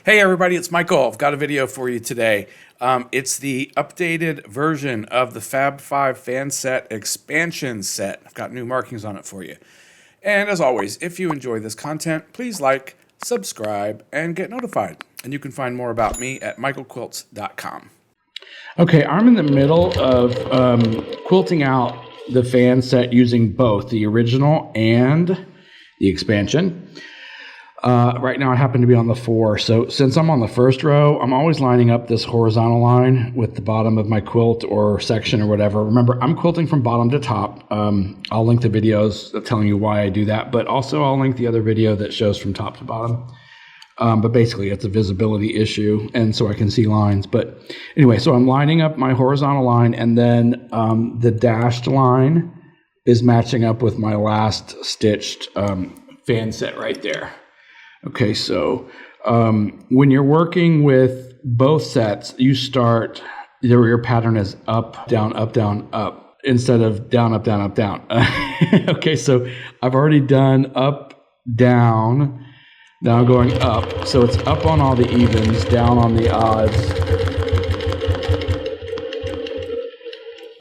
Hey everybody, it's Michael. I've got a video for you today. It's the updated version of the FAB5 fan set expansion set. I've got new markings on it for you. And as always, if you enjoy this content, please like, subscribe, and get notified. And you can find more about me at michaelquilts.com. Okay, I'm in the middle of quilting out the fan set using both the original and the expansion. Right now I happen to be on the 4, so since I'm on the first row, I'm always lining up this horizontal line with the bottom of my quilt or section or whatever. Remember, I'm quilting from bottom to top. I'll link the videos telling you why I do that, but also I'll link the other video that shows from top to bottom. But basically it's a visibility issue, and so I can see lines. But anyway, so I'm lining up my horizontal line, and then the dashed line is matching up with my last stitched fan set right there. Okay, so when you're working with both sets, you start, your pattern is up, down, up, instead of down, up, down, up, down. Okay, so I've already done up, down, now going up. So it's up on all the evens, down on the odds.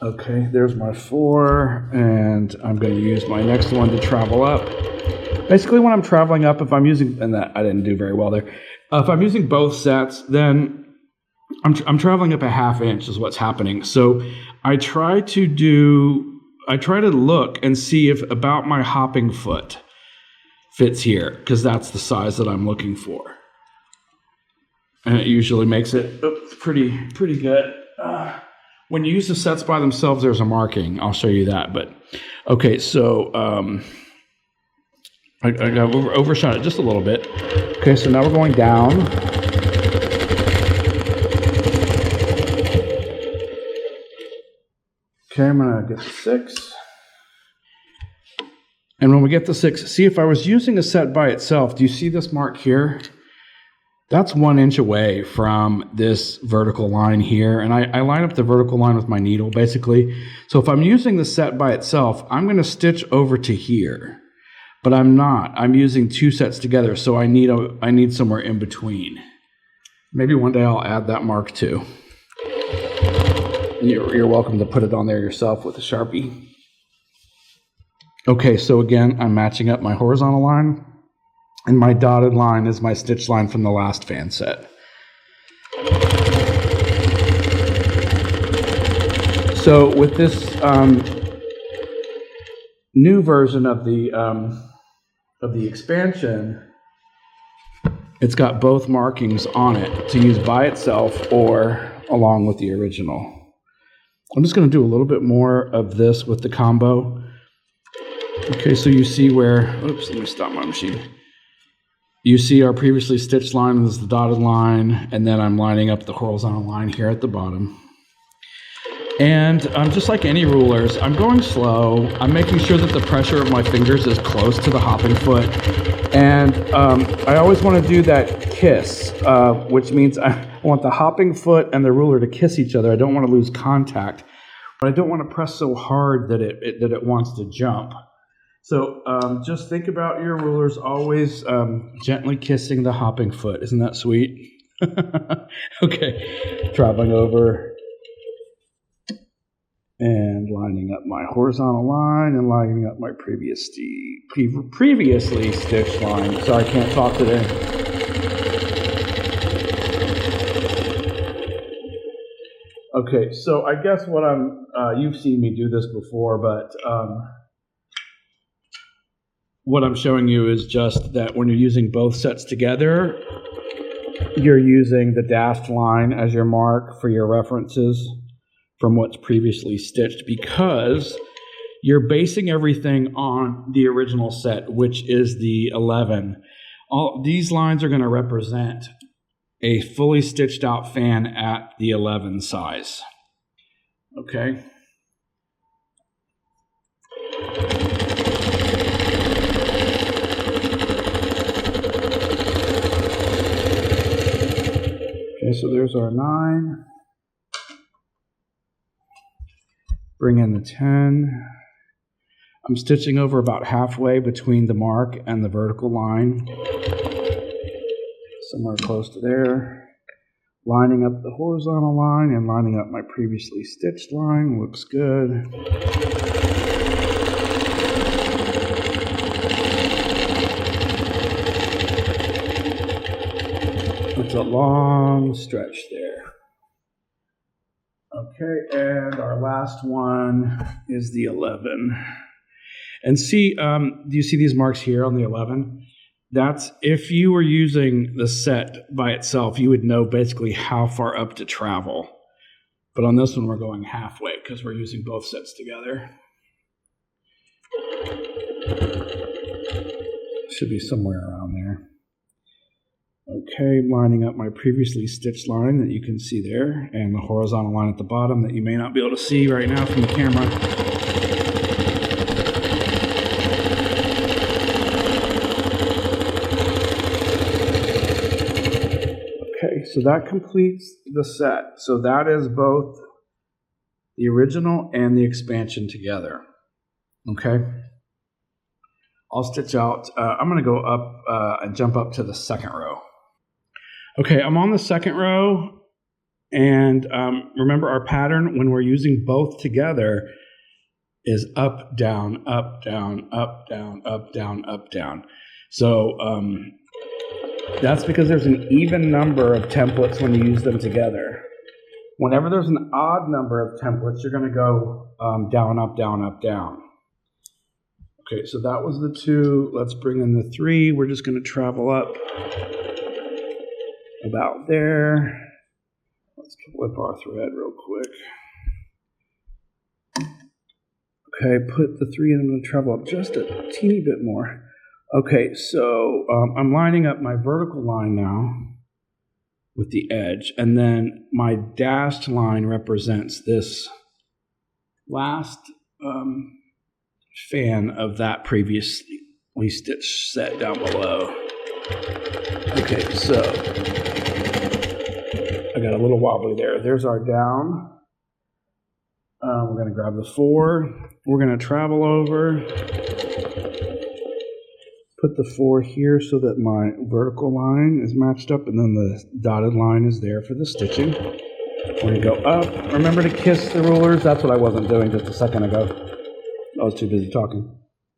Okay, there's my 4, and I'm going to use my next one to travel up. Basically, when I'm traveling up, if I'm using, and that I didn't do very well there, if I'm using both sets, then I'm traveling up a ½ inch is what's happening. So I try to look and see if about my hopping foot fits here, because that's the size that I'm looking for. And it usually makes it pretty good. When you use the sets by themselves, there's a marking. I'll show you that. But okay, so I overshot it just a little bit. Okay, so now we're going down. Okay, I'm going to get the 6. And when we get the 6, see, if I was using a set by itself, do you see this mark here? That's 1 inch away from this vertical line here. And I line up the vertical line with my needle, basically. So if I'm using the set by itself, I'm going to stitch over to here. But I'm not. I'm using 2 sets together, so I need somewhere in between. Maybe one day I'll add that mark too. You're welcome to put it on there yourself with a Sharpie. Okay, so again, I'm matching up my horizontal line, and my dotted line is my stitch line from the last fan set. So with this new version of the expansion, it's got both markings on it to use by itself or along with the original. I'm just going to do a little bit more of this with the combo. Okay, so you see where, oops, let me stop my machine. You see our previously stitched line is the dotted line, and then I'm lining up the horizontal line here at the bottom. And just like any rulers, I'm going slow. I'm making sure that the pressure of my fingers is close to the hopping foot. And I always want to do that kiss, which means I want the hopping foot and the ruler to kiss each other. I don't want to lose contact, but I don't want to press so hard that it wants to jump. So just think about your rulers always gently kissing the hopping foot. Isn't that sweet? Okay, traveling over. And lining up my horizontal line and lining up my previously stitched line. Sorry, I can't talk today. Okay, so I guess what you've seen me do this before, but what I'm showing you is just that when you're using both sets together, you're using the dashed line as your mark for your references from what's previously stitched, because you're basing everything on the original set, which is the 11. All these lines are going to represent a fully stitched out fan at the 11 size. Okay. Okay, so there's our 9. Bring in the 10. I'm stitching over about halfway between the mark and the vertical line. somewhere close to there. Lining up the horizontal line and lining up my previously stitched line. Looks good. It's a long stretch there. Okay, and our last one is the 11. And see, do you see these marks here on the 11? That's, if you were using the set by itself, you would know basically how far up to travel. But on this one, we're going halfway because we're using both sets together. Should be somewhere around there. Okay, lining up my previously stitched line that you can see there, and the horizontal line at the bottom that you may not be able to see right now from the camera. Okay, so that completes the set. So that is both the original and the expansion together. Okay, I'll stitch out. I'm going to go up and jump up to the second row. Okay, I'm on the second row, and remember our pattern when we're using both together is up, down, up, down, up, down, up, down, up, down. So that's because there's an even number of templates when you use them together. Whenever there's an odd number of templates, you're going to go down, up, down, up, down. Okay, so that was the 2. Let's bring in the 3. We're just going to travel up about there. Let's flip our thread real quick. Okay, put the 3 in. I'm going to travel up just a teeny bit more. Okay, so I'm lining up my vertical line now with the edge, and then my dashed line represents this last fan of that previously stitched set down below. Okay, so I got a little wobbly there. There's our down. We're going to grab the 4. We're going to travel over. Put the 4 here so that my vertical line is matched up, and then the dotted line is there for the stitching. We're going to go up. Remember to kiss the rulers. That's what I wasn't doing just a second ago. I was too busy talking.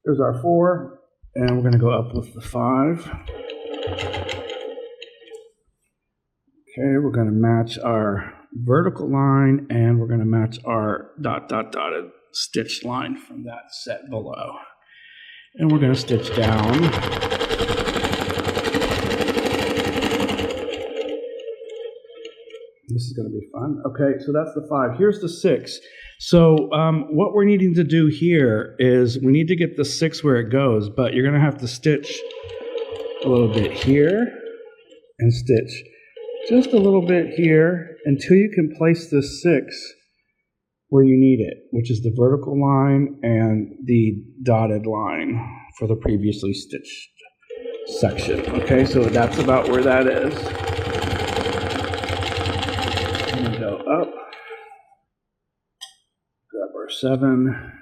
There's our 4, and we're going to go up with the 5. Okay, we're going to match our vertical line, and we're going to match our dotted stitched line from that set below. And we're going to stitch down. This is going to be fun. Okay, so that's the 5. Here's the 6. So what we're needing to do here is we need to get the 6 where it goes, but you're going to have to stitch a little bit here and stitch just a little bit here until you can place the 6 where you need it, which is the vertical line and the dotted line for the previously stitched section. Okay, so that's about where that is. I'm going to go up, grab our 7.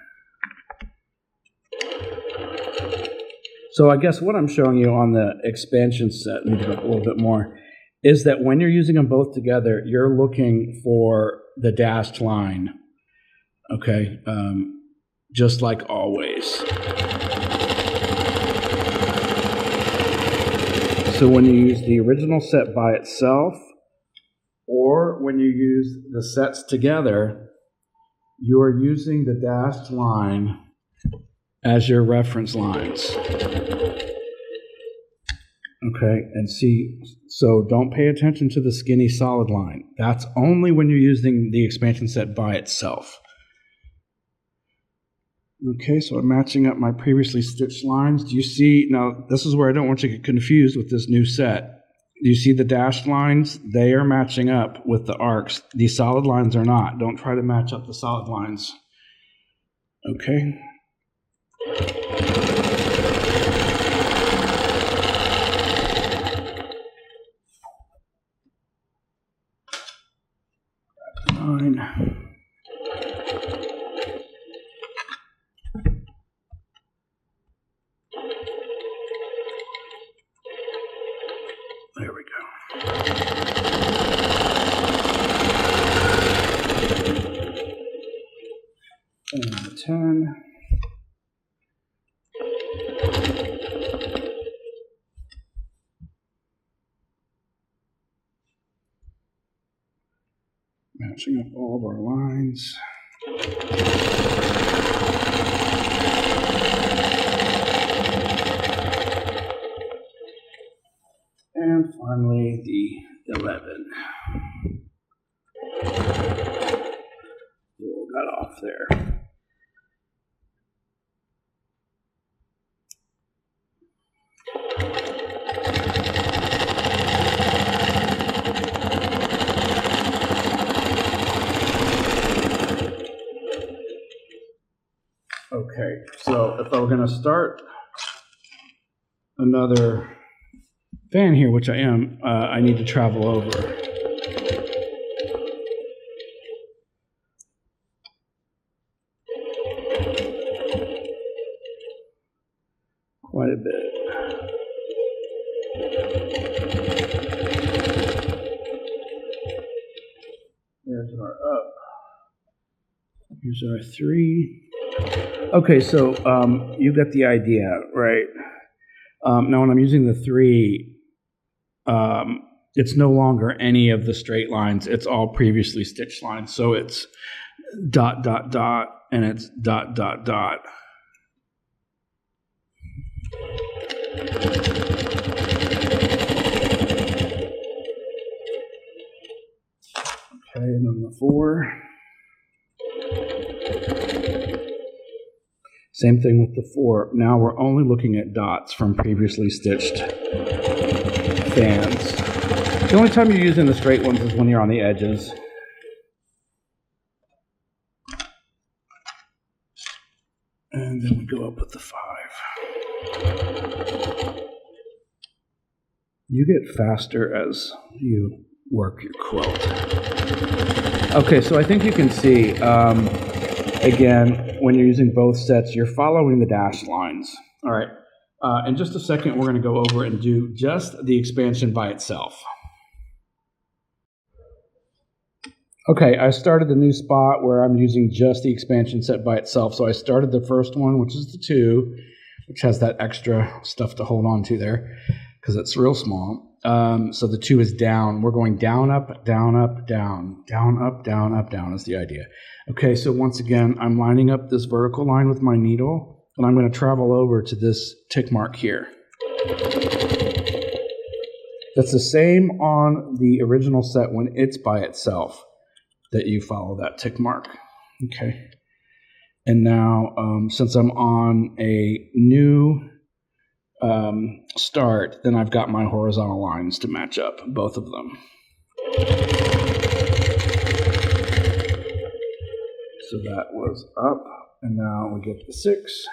So I guess what I'm showing you on the expansion set, let me go up a little bit more, is that when you're using them both together, you're looking for the dashed line. Okay, just like always. So when you use the original set by itself, or when you use the sets together, you are using the dashed line as your reference lines. Okay, and see, so don't pay attention to the skinny solid line. That's only when you're using the expansion set by itself. Okay, so I'm matching up my previously stitched lines. Do you see, now this is where I don't want you to get confused with this new set. Do you see the dashed lines? They are matching up with the arcs. These solid lines are not. Don't try to match up the solid lines. Okay. Line. There we go. And 10. Matching up all of our lines. And finally, the 11. Roll that off there. Okay, so if I were going to start another fan here, which I am, I need to travel over. Quite a bit. There's our up. Here's our 3. Okay, so you got the idea, right? Now when I'm using the 3, it's no longer any of the straight lines. It's all previously stitched lines. So it's dot, dot, dot, and it's dot, dot, dot. Okay, and then the 4. Same thing with the 4. Now we're only looking at dots from previously stitched fans. The only time you're using the straight ones is when you're on the edges. And then we go up with the 5. You get faster as you work your quilt. Okay, so I think you can see, again, when you're using both sets, you're following the dashed lines. All right, in just a second, we're going to go over and do just the expansion by itself. Okay, I started the new spot where I'm using just the expansion set by itself. So I started the first one, which is the 2, which has that extra stuff to hold on to there because it's real small. So the 2 is down. We're going down, up, down, up, down, down, up, down is the idea. Okay, so once again, I'm lining up this vertical line with my needle, and I'm going to travel over to this tick mark here. That's the same on the original set when it's by itself, that you follow that tick mark. Okay. And now, since I'm on a new start, then I've got my horizontal lines to match up, both of them. So that was up, and now we get the 6.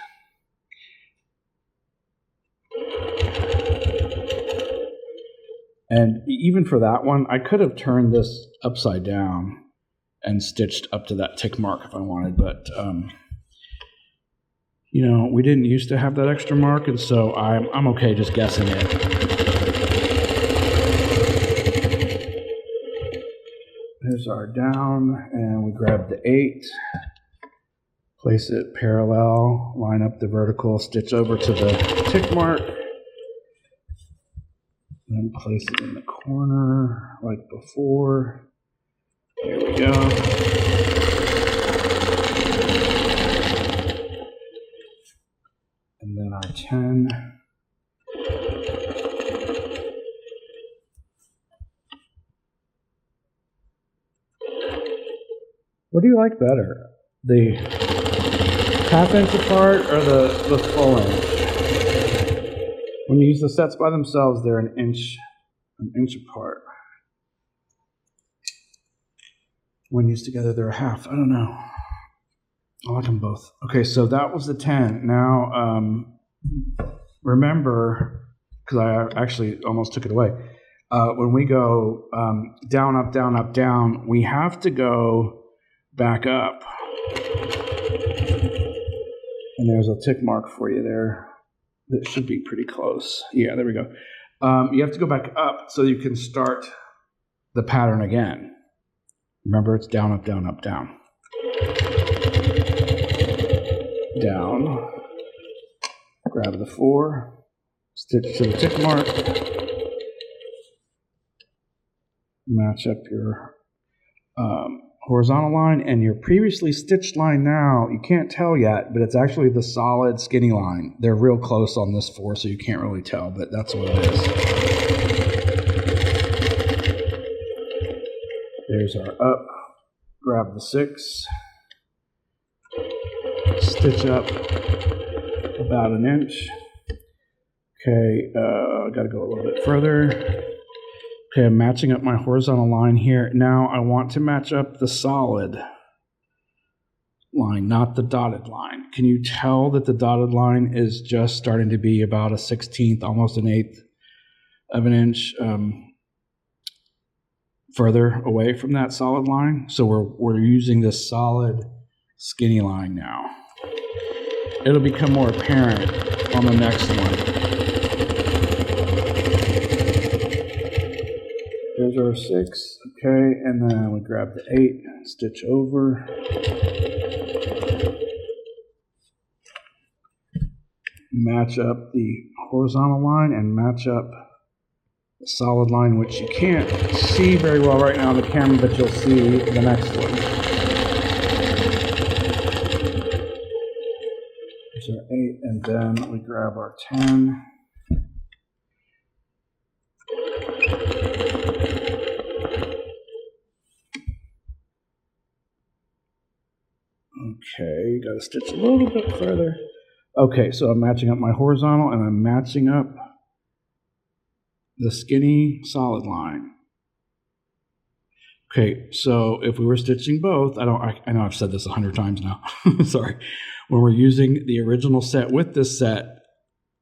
And even for that one, I could have turned this upside down and stitched up to that tick mark if I wanted, but you know, we didn't used to have that extra mark, and so I'm okay just guessing it. There's our down, and we grab the 8, place it parallel, line up the vertical, stitch over to the tick mark, then place it in the corner like before. There we go. And then our 10. What do you like better? The ½ inch apart or the full inch? When you use the sets by themselves, they're an inch apart. When used together, they're a half. I don't know. I like them both. Okay, so that was the 10. Now, remember, because I actually almost took it away. When we go down, up, down, up, down, we have to go back up. And there's a tick mark for you there. That should be pretty close. Yeah, there we go. You have to go back up so you can start the pattern again. Remember, it's down, up, down, up, down. Down. Grab the 4. Stitch to the tick mark. Match up your horizontal line and your previously stitched line now. You can't tell yet, but it's actually the solid skinny line. They're real close on this 4, so you can't really tell, but that's what it is. There's our up. Grab the 6. Stitch up about an inch. Okay, I got to go a little bit further. Okay, I'm matching up my horizontal line here. Now I want to match up the solid line, not the dotted line. Can you tell that the dotted line is just starting to be about a 1/16, almost an 1/8 of an inch further away from that solid line? So we're using this solid skinny line now. It'll become more apparent on the next one. There's our 6, okay, and then we grab the 8, stitch over. Match up the horizontal line and match up the solid line, which you can't see very well right now on the camera, but you'll see the next one. There's our 8, and then we grab our 10. Okay, got to stitch a little bit further. Okay, so I'm matching up my horizontal and I'm matching up the skinny solid line. Okay, so if we were stitching both, I know I've said this 100 times now. Sorry. When we're using the original set with this set,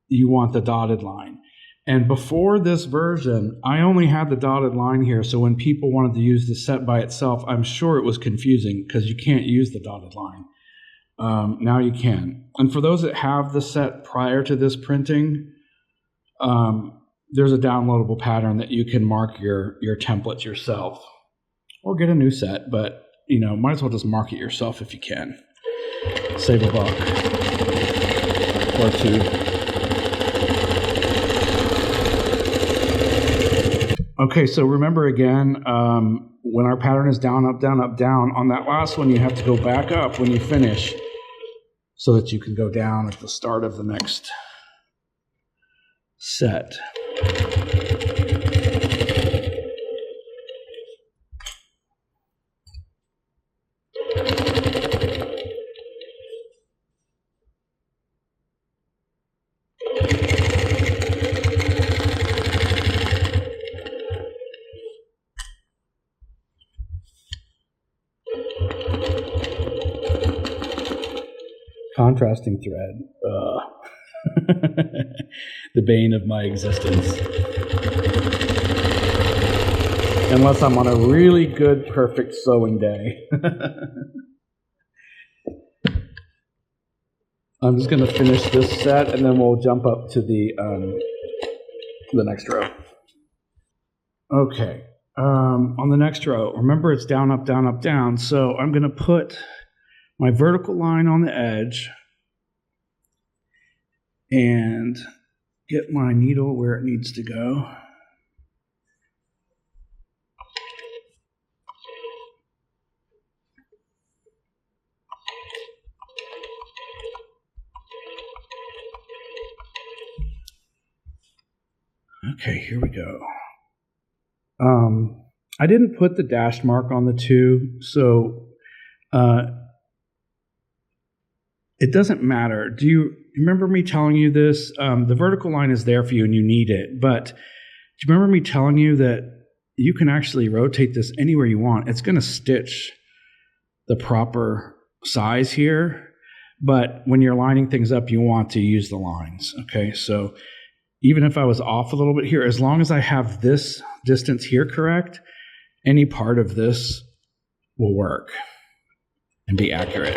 you want the dotted line. And before this version, I only had the dotted line here, so when people wanted to use the set by itself, I'm sure it was confusing because you can't use the dotted line. Now you can. And for those that have the set prior to this printing, there's a downloadable pattern that you can mark your templates yourself. Or get a new set, but might as well just mark it yourself if you can. Save $1 or $2. Okay, so remember again, when our pattern is down, up, down, up, down, on that last one you have to go back up when you finish so that you can go down at the start of the next set. Contrasting thread. The bane of my existence. Unless I'm on a really good, perfect sewing day. I'm just going to finish this set and then we'll jump up to the next row. Okay. On the next row, remember it's down, up, down, up, down. So I'm going to put my vertical line on the edge and get my needle where it needs to go. Okay, here we go. I didn't put the dash mark on the 2, so it doesn't matter. Do you remember me telling you this? The vertical line is there for you and you need it, but do you remember me telling you that you can actually rotate this anywhere you want? It's going to stitch the proper size here, but when you're lining things up, you want to use the lines, okay? So even if I was off a little bit here, as long as I have this distance here correct, any part of this will work and be accurate.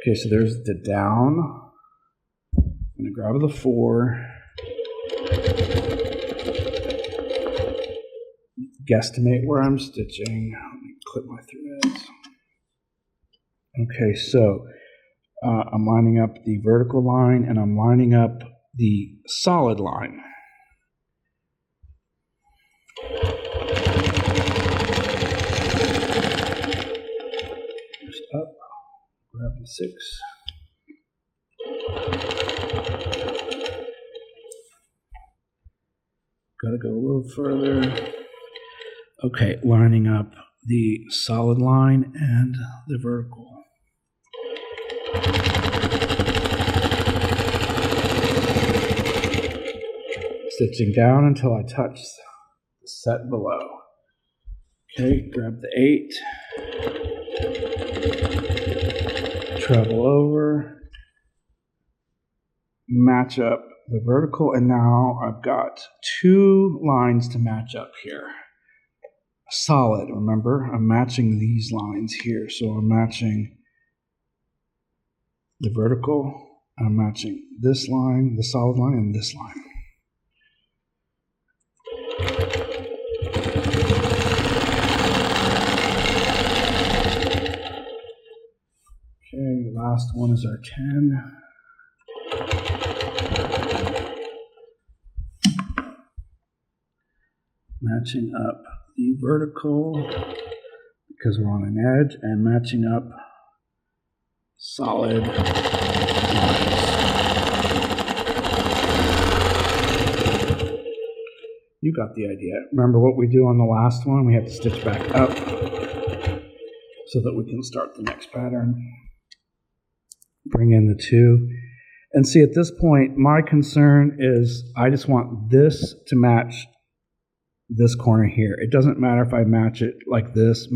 Okay, so there's the down. I'm going to grab the 4. guesstimate where I'm stitching. Let me clip my threads. Okay, so I'm lining up the vertical line and I'm lining up the solid line. Just up, grab the 6. Got to go a little further. Okay, lining up the solid line and the vertical. Stitching down until I touch the set below. Okay, grab the 8. Travel over. Match up the vertical, and now I've got 2 lines to match up here. Solid, remember, I'm matching these lines here. So I'm matching the vertical, I'm matching this line, the solid line, and this line. Okay, the last one is our 10. Matching up the vertical because we're on an edge, and matching up solid lines. You got the idea. Remember what we do on the last one? We have to stitch back up so that we can start the next pattern. Bring in the 2. And see, at this point, my concern is I just want this to match this corner here. It doesn't matter if I match it like this,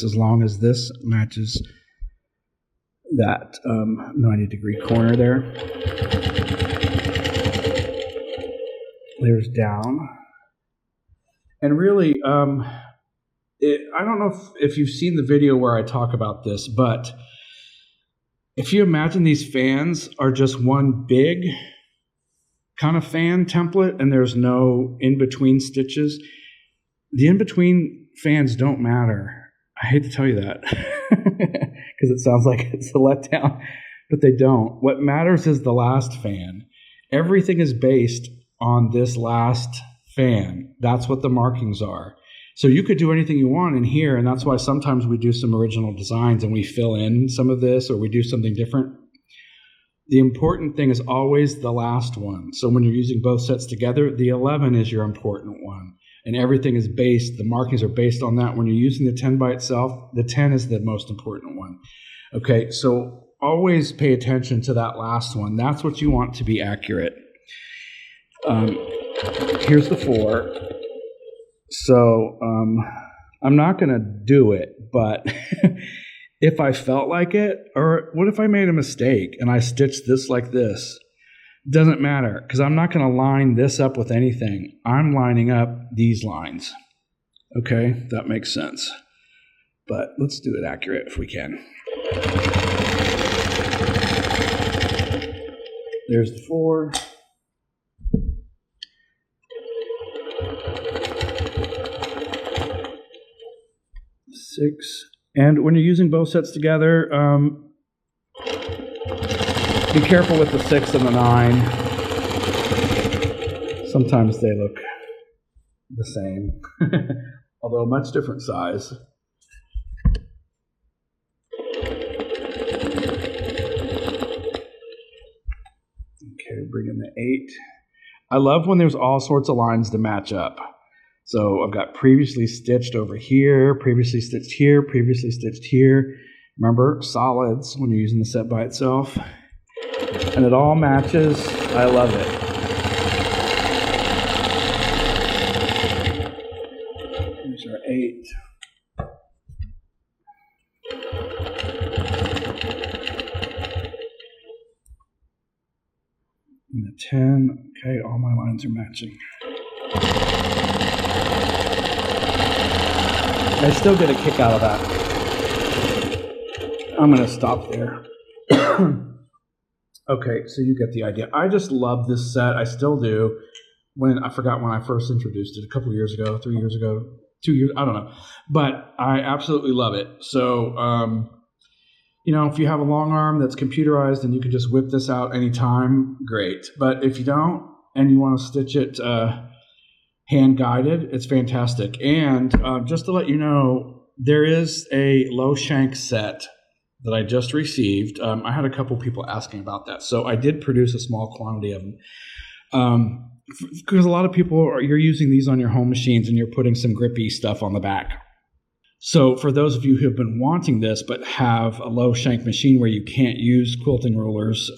as long as this matches that 90-degree corner there. There's down. And really, I don't know if you've seen the video where I talk about this, but if you imagine these fans are just one big kind of fan template and there's no in-between stitches, the in-between fans don't matter. I hate to tell you that because it sounds like it's a letdown, but they don't. What matters is the last fan. Everything is based on this last fan. That's what the markings are. So you could do anything you want in here, and that's why sometimes we do some original designs and we fill in some of this or we do something different. The important thing is always the last one. So when you're using both sets together, the 11 is your important one. And everything is based, the markings are based on that. When you're using the 10 by itself, the 10 is the most important one. Okay, so always pay attention to that last one. That's what you want to be accurate. Here's the 4. So I'm not going to do it, but if I felt like it, or what if I made a mistake and I stitched this like this? Doesn't matter, because I'm not going to line this up with anything. I'm lining up these lines. Okay, that makes sense. But let's do it accurate if we can. There's the 4. Six. And when you're using both sets together, be careful with the 6 and the 9. Sometimes they look the same, although much different size. Okay, bring in the 8. I love when there's all sorts of lines to match up. So I've got previously stitched over here, previously stitched here, previously stitched here. Remember, solids when you're using the set by itself. And it all matches. I love it. Here's our 8. And the 10. Okay, all my lines are matching. I still get a kick out of that. I'm going to stop there. Okay, so you get the idea. I just love this set. I still do. I forgot when I first introduced it a couple years ago, 3 years ago, 2 years. I don't know. But I absolutely love it. So, if you have a long arm that's computerized and you can just whip this out anytime, great. But if you don't and you want to stitch it hand guided, it's fantastic. And just to let you know, there is a low shank set that I just received. I had a couple people asking about that. So I did produce a small quantity of them. Because a lot of people you're using these on your home machines and you're putting some grippy stuff on the back. So for those of you who have been wanting this but have a low shank machine where you can't use quilting rulers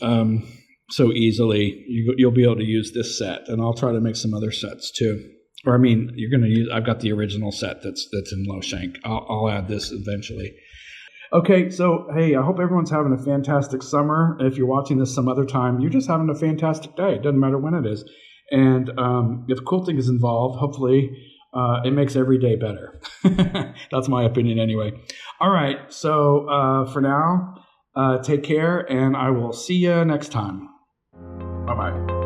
so easily, you'll be able to use this set. And I'll try to make some other sets too. Or you're going to use. I've got the original set that's in low shank. I'll add this eventually. Okay, so hey, I hope everyone's having a fantastic summer. If you're watching this some other time, you're just having a fantastic day. It doesn't matter when it is. And if quilting is involved, hopefully it makes every day better. That's my opinion anyway. All right, so for now, take care, and I will see you next time. Bye-bye.